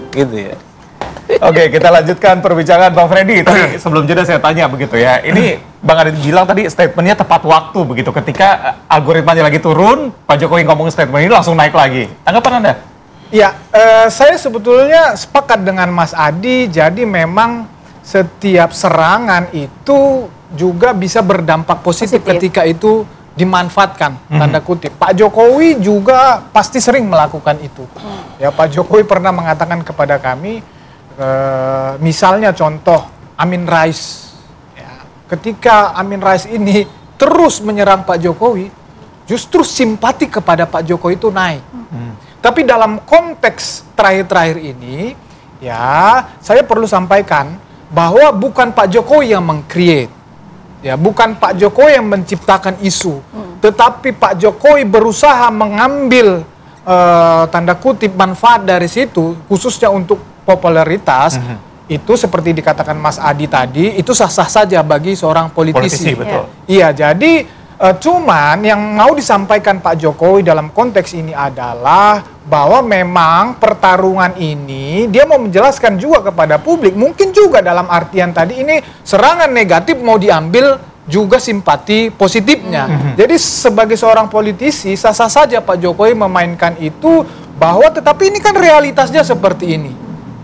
Gitu ya. Oke, kita lanjutkan perbincangan Bang Freddy. Tadi sebelum jeda saya tanya begitu ya. Ini Bang Adit bilang tadi statementnya tepat waktu begitu. Ketika algoritmanya lagi turun, Pak Jokowi ngomong statement ini langsung naik lagi. Tanggapan Anda? Ya, saya sebetulnya sepakat dengan Mas Adi. Jadi memang setiap serangan itu juga bisa berdampak positif ketika itu dimanfaatkan, tanda kutip. Pak Jokowi juga pasti sering melakukan itu. Ya, Pak Jokowi pernah mengatakan kepada kami, misalnya contoh Amin Rais. Ya, ketika Amin Rais ini terus menyerang Pak Jokowi, justru simpati kepada Pak Jokowi itu naik. Tapi dalam konteks terakhir-terakhir ini, ya saya perlu sampaikan bahwa bukan Pak Jokowi yang meng-create, ya bukan Pak Jokowi yang menciptakan isu, tetapi Pak Jokowi berusaha mengambil tanda kutip manfaat dari situ, khususnya untuk popularitas. Itu seperti dikatakan Mas Adi tadi, itu sah-sah saja bagi seorang politisi. Betul. Iya, jadi cuman yang mau disampaikan Pak Jokowi dalam konteks ini adalah bahwa memang pertarungan ini dia mau menjelaskan juga kepada publik, mungkin juga dalam artian tadi ini serangan negatif mau diambil juga simpati positifnya. Jadi sebagai seorang politisi sah-sah saja Pak Jokowi memainkan itu, bahwa tetapi ini kan realitasnya seperti ini.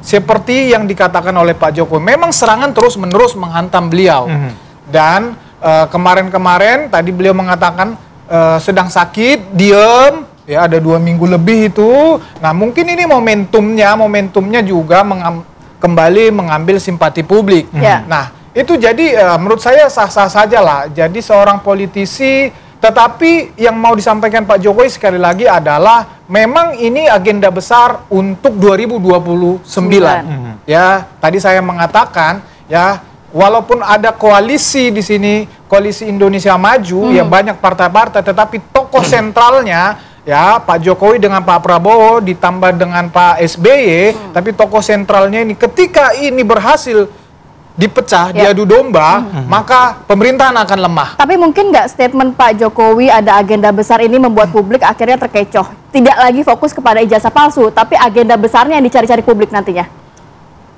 Seperti yang dikatakan oleh Pak Jokowi, memang serangan terus-menerus menghantam beliau. Dan kemarin-kemarin tadi beliau mengatakan sedang sakit, diem, ya ada 2 minggu lebih itu. Nah mungkin ini momentumnya juga kembali mengambil simpati publik. Nah itu jadi menurut saya sah-sah saja lah. Jadi seorang politisi, tetapi yang mau disampaikan Pak Jokowi sekali lagi adalah memang ini agenda besar untuk 2029. Ya tadi saya mengatakan ya, walaupun ada koalisi di sini, koalisi Indonesia Maju, ya banyak partai-partai, tetapi tokoh sentralnya ya Pak Jokowi dengan Pak Prabowo ditambah dengan Pak SBY, tapi tokoh sentralnya ini ketika ini berhasil dipecah, diadu domba, maka pemerintahan akan lemah. Tapi mungkin nggak statement Pak Jokowi ada agenda besar ini membuat publik akhirnya terkecoh, tidak lagi fokus kepada ijazah palsu, tapi agenda besarnya yang dicari-cari publik nantinya?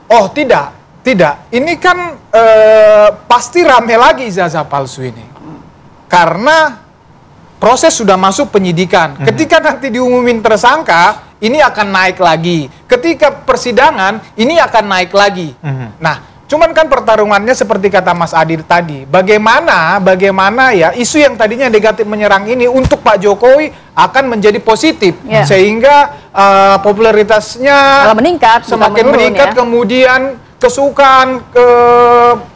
Oh tidak. Ini kan pasti rame lagi ijazah palsu ini. Karena proses sudah masuk penyidikan. Ketika nanti diumumin tersangka, ini akan naik lagi. Ketika persidangan, ini akan naik lagi. Nah, cuman kan pertarungannya seperti kata Mas Adi tadi. Bagaimana ya isu yang tadinya negatif menyerang ini untuk Pak Jokowi akan menjadi positif. Sehingga popularitasnya semakin meningkat, kemudian kesukaan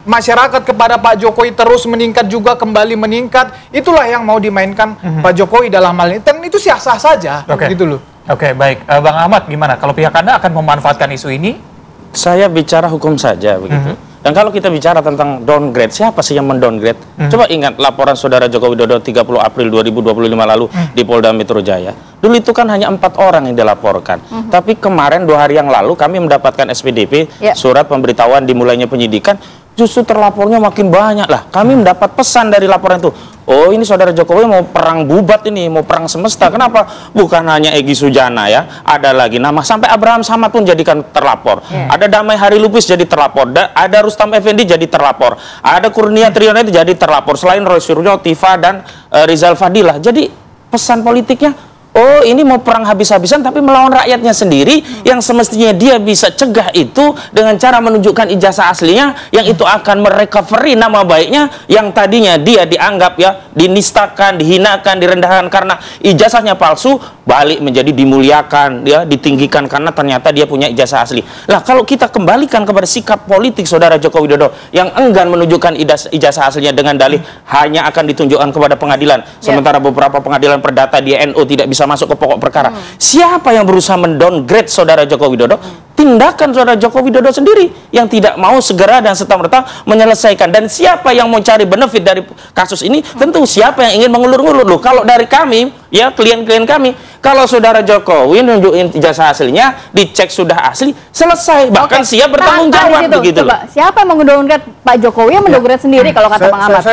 masyarakat kepada Pak Jokowi terus meningkat juga, kembali meningkat. Itulah yang mau dimainkan Pak Jokowi dalam hal ini. Dan itu sah-sah saja, gitu loh. Oke, baik. Bang Ahmad, gimana? Kalau pihak Anda akan memanfaatkan isu ini? Saya bicara hukum saja begitu. Dan kalau kita bicara tentang downgrade, siapa sih yang mendowngrade? Coba ingat laporan saudara Joko Widodo 30 April 2025 lalu di Polda Metro Jaya. Dulu itu kan hanya 4 orang yang dilaporkan. Tapi kemarin 2 hari yang lalu kami mendapatkan SPDP, surat pemberitahuan dimulainya penyidikan. Justru terlapornya makin banyak lah. Kami mendapat pesan dari laporan itu. Oh, ini saudara Jokowi mau perang bubat ini, mau perang semesta. Kenapa? Bukan hanya Egy Sujana ya, ada lagi nama sampai Abraham Samad pun jadikan terlapor. Ada Damai Hari Lubis jadi terlapor. Ada Rustam Effendi jadi terlapor. Ada Kurnia Triyono jadi terlapor. Selain Roy Suryo, Tifa dan Rizal Fadilah. Jadi pesan politiknya, oh ini mau perang habis-habisan tapi melawan rakyatnya sendiri, yang semestinya dia bisa cegah itu dengan cara menunjukkan ijazah aslinya, yang itu akan merecovery nama baiknya yang tadinya dia dianggap ya dinistakan, dihinakan, direndahkan karena ijazahnya palsu, balik menjadi dimuliakan, ya ditinggikan karena ternyata dia punya ijazah asli. Lah kalau kita kembalikan kepada sikap politik saudara Joko Widodo yang enggan menunjukkan ijazah aslinya dengan dalih hanya akan ditunjukkan kepada pengadilan, sementara beberapa pengadilan perdata di NU tidak bisa masuk ke pokok perkara. Siapa yang berusaha mendowngrade saudara Joko Widodo? Tindakan saudara Joko Widodo sendiri yang tidak mau segera dan serta-merta menyelesaikan. Dan siapa yang mau cari benefit dari kasus ini? Tentu siapa yang ingin mengulur-ngulur. Loh, kalau dari kami, ya klien-klien kami, kalau saudara Jokowi nunjukin ijazah aslinya, dicek sudah asli, selesai. Bahkan siap bertanggung jawab begitu loh. Siapa yang mendowngrade Pak Jokowi yang mendowngrade sendiri kalau kata Bang Ahmad?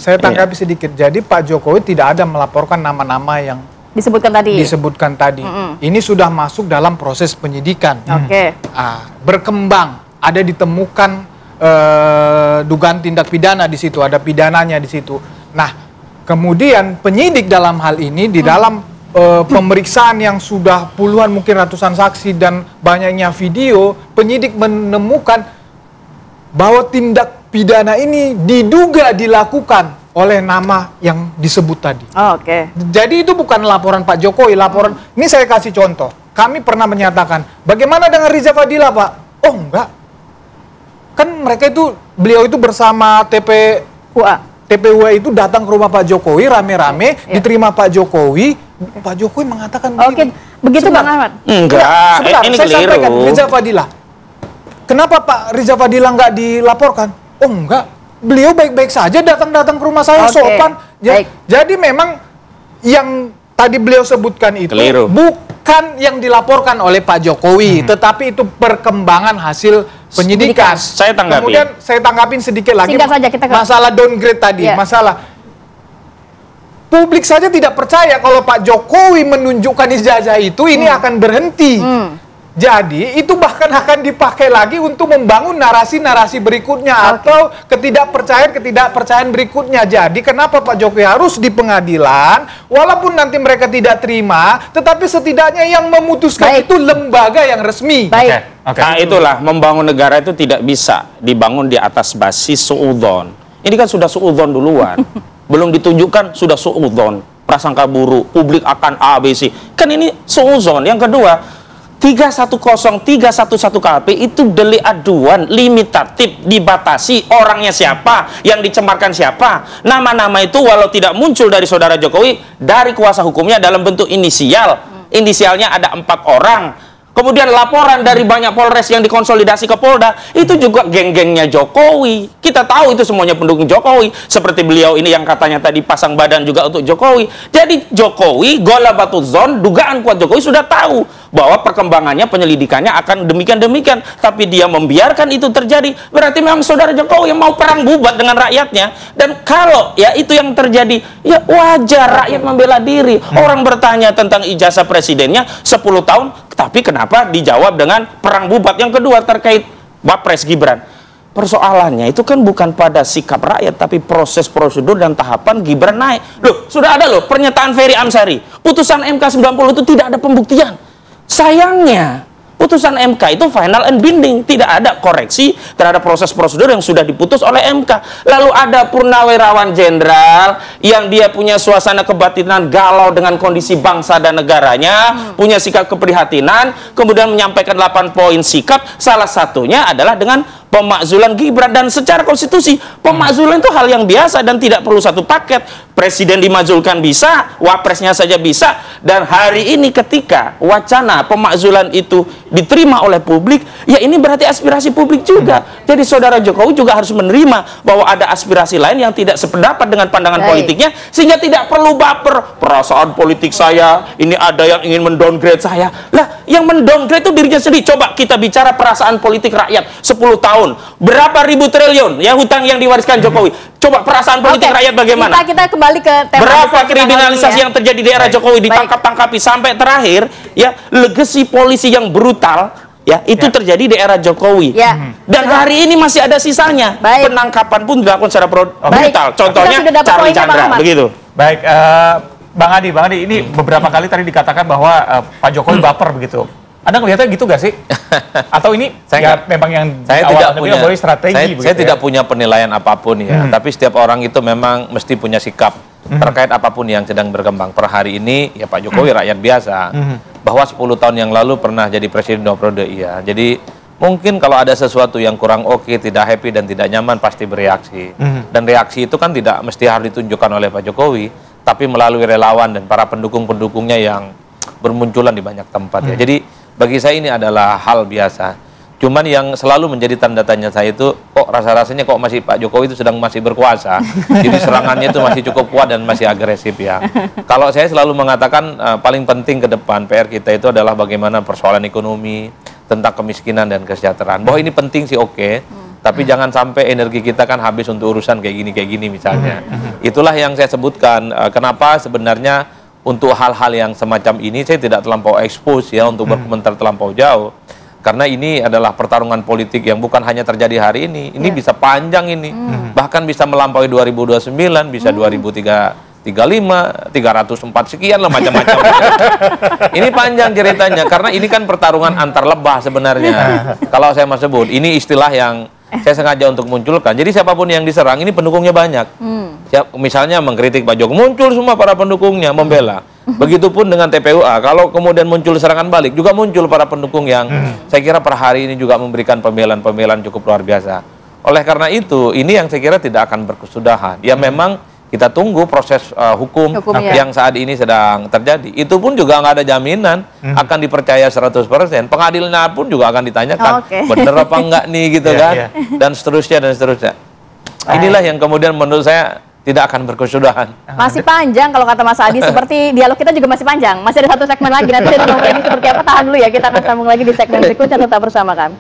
Saya tanggapi sedikit. Jadi Pak Jokowi tidak ada melaporkan nama-nama yang disebutkan tadi. Disebutkan tadi. Ini sudah masuk dalam proses penyidikan. Oke. Berkembang, ada ditemukan dugaan tindak pidana di situ, ada pidananya di situ. Nah, kemudian penyidik dalam hal ini di dalam pemeriksaan yang sudah puluhan mungkin ratusan saksi dan banyaknya video, penyidik menemukan bahwa tindak pidana ini diduga dilakukan oleh nama yang disebut tadi. Oke. Jadi itu bukan laporan Pak Jokowi, laporan ini saya kasih contoh. Kami pernah menyatakan, bagaimana dengan Riza Fadila, Pak? Oh, enggak. Kan mereka itu, beliau itu bersama TPUA itu datang ke rumah Pak Jokowi rame-rame, diterima Pak Jokowi. Pak Jokowi mengatakan begini. Begitu Bang Ahmad? Enggak, Sebentar, ini saya keliru. sampaikan Riza Fadila. Kenapa Pak Riza Fadila nggak dilaporkan? Oh enggak, beliau baik-baik saja datang-datang ke rumah saya, sopan. Jadi memang yang tadi beliau sebutkan itu keliru. Bukan yang dilaporkan oleh Pak Jokowi, tetapi itu perkembangan hasil penyidikan. Saya tanggapi. Kemudian saya tanggapin sedikit lagi Singkat saja, kita masalah downgrade tadi, masalah publik saja tidak percaya kalau Pak Jokowi menunjukkan ijazah itu ini akan berhenti. Jadi itu bahkan akan dipakai lagi untuk membangun narasi-narasi berikutnya atau ketidakpercayaan berikutnya. Jadi kenapa Pak Jokowi harus di pengadilan walaupun nanti mereka tidak terima, tetapi setidaknya yang memutuskan itu lembaga yang resmi. Nah, itulah membangun negara itu tidak bisa dibangun di atas basis suudzon. Ini kan sudah suudzon duluan. Belum ditunjukkan sudah suudzon, prasangka buruk, publik akan A, B, C. Kan ini suudzon. Yang kedua, 310, 311 KP itu delik aduan limitatif, dibatasi orangnya siapa, yang dicemarkan siapa. Nama-nama itu walau tidak muncul dari saudara Jokowi, dari kuasa hukumnya dalam bentuk inisial. Inisialnya ada 4 orang. Kemudian laporan dari banyak Polres yang dikonsolidasi ke Polda, itu juga geng-gengnya Jokowi. Kita tahu itu semuanya pendukung Jokowi. Seperti beliau ini yang katanya tadi pasang badan juga untuk Jokowi. Jadi Jokowi, golabatuzon, dugaan kuat Jokowi sudah tahu bahwa perkembangannya, penyelidikannya akan demikian-demikian. Tapi dia membiarkan itu terjadi. Berarti memang saudara Jokowi yang mau perang bubat dengan rakyatnya. Dan kalau ya itu yang terjadi, ya wajar rakyat membela diri. Orang bertanya tentang ijazah presidennya 10 tahun, tapi kenapa dijawab dengan perang bubat? Yang kedua terkait Wapres Gibran. Persoalannya itu kan bukan pada sikap rakyat, tapi proses prosedur dan tahapan Gibran naik. Loh, sudah ada loh pernyataan Ferry Amsari. Putusan MK 90 itu tidak ada pembuktian. Sayangnya, putusan MK itu final and binding. Tidak ada koreksi terhadap proses prosedur yang sudah diputus oleh MK. Lalu ada purnawirawan jenderal yang dia punya suasana kebatinan galau dengan kondisi bangsa dan negaranya, punya sikap keprihatinan, kemudian menyampaikan 8 poin sikap, salah satunya adalah dengan pemakzulan Gibran. Dan secara konstitusi pemakzulan itu hal yang biasa dan tidak perlu satu paket. Presiden dimazulkan bisa, wapresnya saja bisa. Dan hari ini ketika wacana pemakzulan itu diterima oleh publik, ya ini berarti aspirasi publik juga. Jadi saudara Jokowi juga harus menerima bahwa ada aspirasi lain yang tidak sependapat dengan pandangan politiknya, sehingga tidak perlu baper. Perasaan politik saya, ini ada yang ingin mendowngrade saya. Lah, yang mendowngrade itu dirinya sendiri. Coba kita bicara perasaan politik rakyat 10 tahun. Berapa ribu triliun ya hutang yang diwariskan Jokowi? Coba perasaan politik rakyat bagaimana? Kita kembali ke tema berapa kriminalisasi yang terjadi di era Jokowi, ditangkap-tangkapi sampai terakhir ya legacy polisi yang brutal ya itu terjadi di era Jokowi. Dan hari ini masih ada sisanya. Penangkapan pun dilakukan secara brutal. Contohnya Charlie Chandra begitu. Baik, Bang Adi, ini beberapa kali tadi dikatakan bahwa Pak Jokowi baper begitu. Anda ngelihatnya gitu gak sih? Atau ini memang yang saya tidak punya strategi? Saya tidak punya penilaian apapun ya. Tapi setiap orang itu memang mesti punya sikap terkait apapun yang sedang berkembang. Per hari ini ya Pak Jokowi rakyat biasa. Bahwa 10 tahun yang lalu pernah jadi presiden 2 periode iya. Jadi mungkin kalau ada sesuatu yang kurang oke, tidak happy dan tidak nyaman pasti bereaksi. Dan reaksi itu kan tidak mesti harus ditunjukkan oleh Pak Jokowi, tapi melalui relawan dan para pendukung-pendukungnya yang bermunculan di banyak tempat ya. Jadi bagi saya ini adalah hal biasa. Cuman yang selalu menjadi tanda tanya saya itu, kok rasa-rasanya kok masih Pak Jokowi itu sedang masih berkuasa. Jadi serangannya itu masih cukup kuat dan masih agresif ya. Kalau saya selalu mengatakan paling penting ke depan PR kita itu adalah bagaimana persoalan ekonomi, tentang kemiskinan dan kesejahteraan. Bahwa ini penting sih oke. Tapi jangan sampai energi kita kan habis untuk urusan kayak gini misalnya. Itulah yang saya sebutkan. Kenapa sebenarnya untuk hal-hal yang semacam ini saya tidak terlampau expose ya untuk berkomentar terlampau jauh. Karena ini adalah pertarungan politik yang bukan hanya terjadi hari ini bisa panjang ini. Bahkan bisa melampaui 2029, bisa 2035, 304 sekian lah macam-macam. Ini panjang ceritanya karena ini kan pertarungan antar lebah sebenarnya. Kalau saya mau sebut, ini istilah yang saya sengaja untuk munculkan. Jadi siapapun yang diserang ini pendukungnya banyak. Misalnya mengkritik Pak Jokowi, muncul semua para pendukungnya membela. Begitupun dengan TPUA, kalau kemudian muncul serangan balik, juga muncul para pendukung yang saya kira per hari ini juga memberikan pembelaan-pembelaan cukup luar biasa. Oleh karena itu, ini yang saya kira tidak akan berkesudahan. Ya memang kita tunggu proses hukum yang saat ini sedang terjadi. Itu pun juga nggak ada jaminan akan dipercaya 100%. Pengadilan pun juga akan ditanyakan, bener apa enggak nih gitu kan. Dan seterusnya, dan seterusnya. Inilah yang kemudian menurut saya tidak akan berkesudahan. Masih panjang kalau kata Mas Adi, seperti dialog kita juga masih panjang. Masih ada satu segmen lagi, nanti dari Bang Freddy seperti apa, tahan dulu ya. Kita akan sambung lagi di segmen berikutnya, tetap bersama kami.